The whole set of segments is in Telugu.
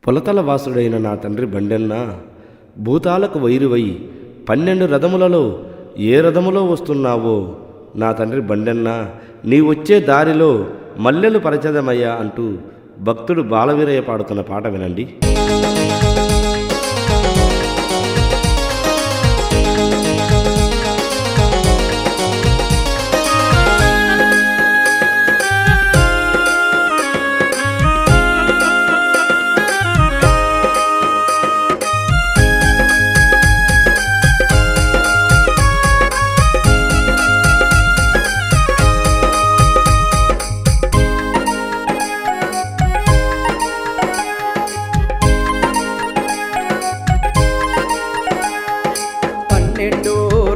పొలతల వాసుడైన నా తండ్రి బండెన్న, భూతాలకు వైరువై 12 రథములలో ఏ రథములో వస్తున్నావో నా తండ్రి బండెన్న, నీ వచ్చే దారిలో మల్లెలు పరచదమయ్యా అంటూ భక్తుడు బాలవీరయ్య పాడుతున్న పాట వినండి.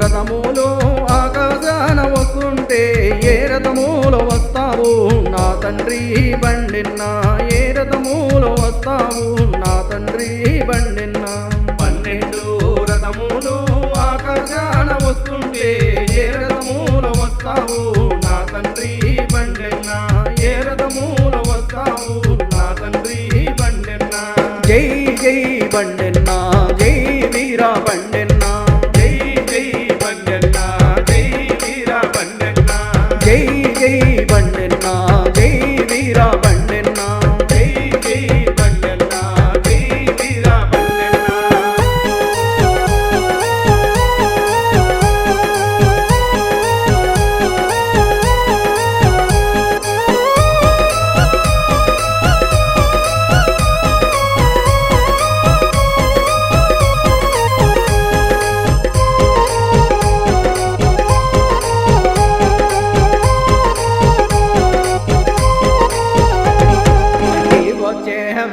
రథములో ఆకాశాన వస్తుంటే ఏ రథములో వస్తావు నా తండ్రి బండిన్న, ఏ రథములో వస్తావు నా తండ్రి బండిన్న. 12 రథములు ఆకాశాన వస్తుంటే ఏ రథములో వస్తావు నా తండ్రి బండిన్న, ఏ రథములో వస్తావు నా తండ్రి బండిన్న. జై జై బండిన్న, జై వీరా బండిన్న, జై జై బండెన్న, జై వీరా బండెన్న, జై జై బండెన్న, జై వీరా బండెన్న.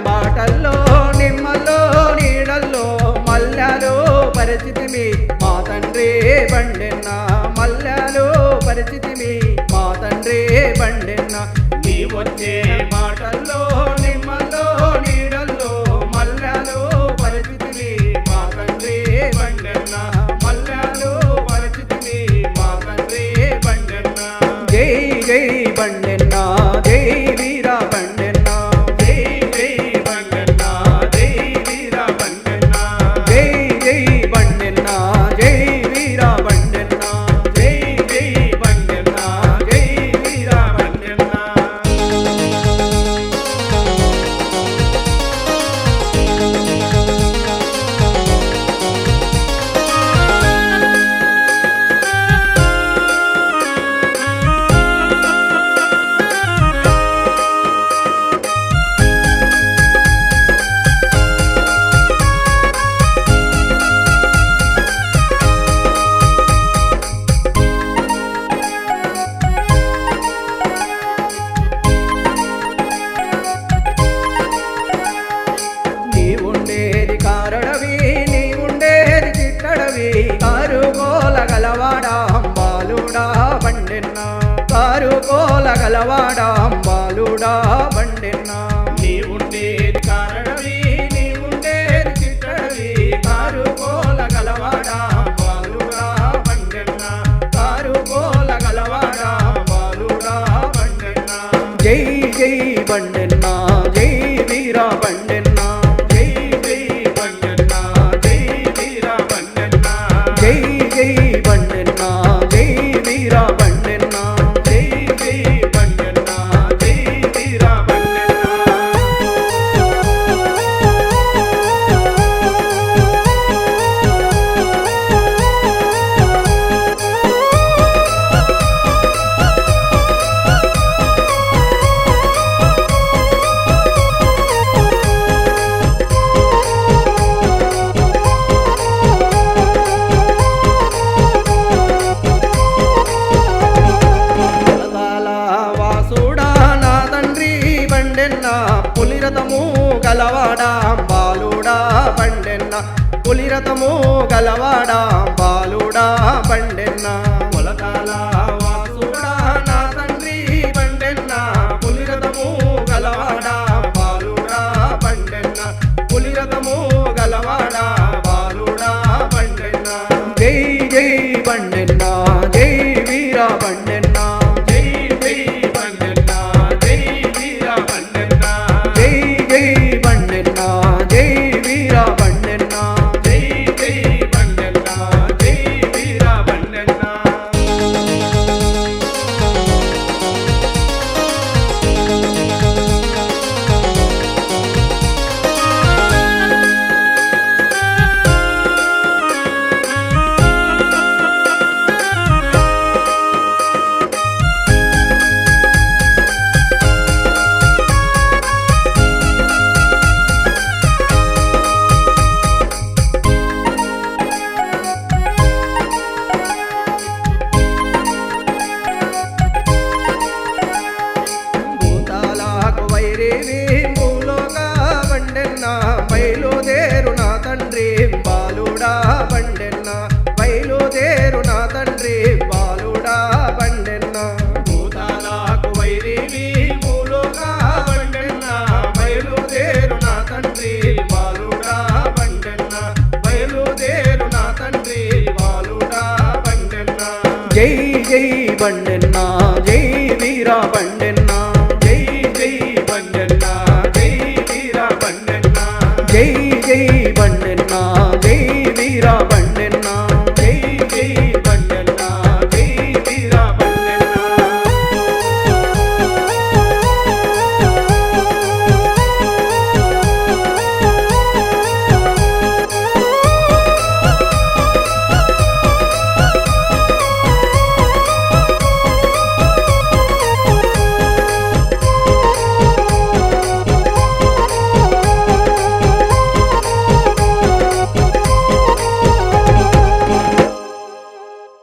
బాటల్లో నిమ్మల్లో నీడల్లో మల్లెలో పరిస్థితిమి మా తండ్రి బండెన్న, మల్లెలో పరిస్థితిమి మా తండ్రి బండెన్న. నీ వచ్చే బాటల్లో నిమ్మల్లో నీడల్లో మల్లెలో పరిస్థితిమి మా తండ్రి బండెన్న, మల్లెలో పరిస్థితిమి మా తండ్రి బండెన్న. జై జై బండెన్న, జై వీరా బండెన్న, కారుకోల గలవాడా బాలుడా బండెన్న, కారుకోల గలవాడా బాలుడా బండెన్న. నీ ఉండేది కారణవి, నీ ఉండేది చిట్టడవి, కారుకోల గలవాడా బాలుడా బండెన్న, కారుకోల గలవాడా బాలుడా బండెన్న. జై జై బండెన్న, జై వీరా బండెన్న, జై జై బండెన్న, జై వీరా బండెన్న, జై జై బండెన్న, జై వీరా బండెన్న, జై జై బండెన్న, జై వీరా బండెన్న. పులిరథము గలవాడా బాలుడా బండెన్న, పులిరథము గలవాడా బాలుడా బండెన్న. పొలకాల వాసుడా నా తండ్రి బండెన్న, పులిరథము గలవాడా బాలుడా బండెన్న, పులిరథము గలవాడా బాలుడా బండెన్న. జై జై బండెన్న, జై వీరా బండెన్న, జై జై బండెన్న, జై వీరా బండెన్న, జై జై బండెన్న. బండెన్న బయలుదేరు నా తండ్రి బాలుడా బండెన్న బయలుదేరు నా తండ్రి బాలుడా బండెన్న భూతాలకు వైరివి భూలోక బండెన్న బయలుదేరు నా తండ్రి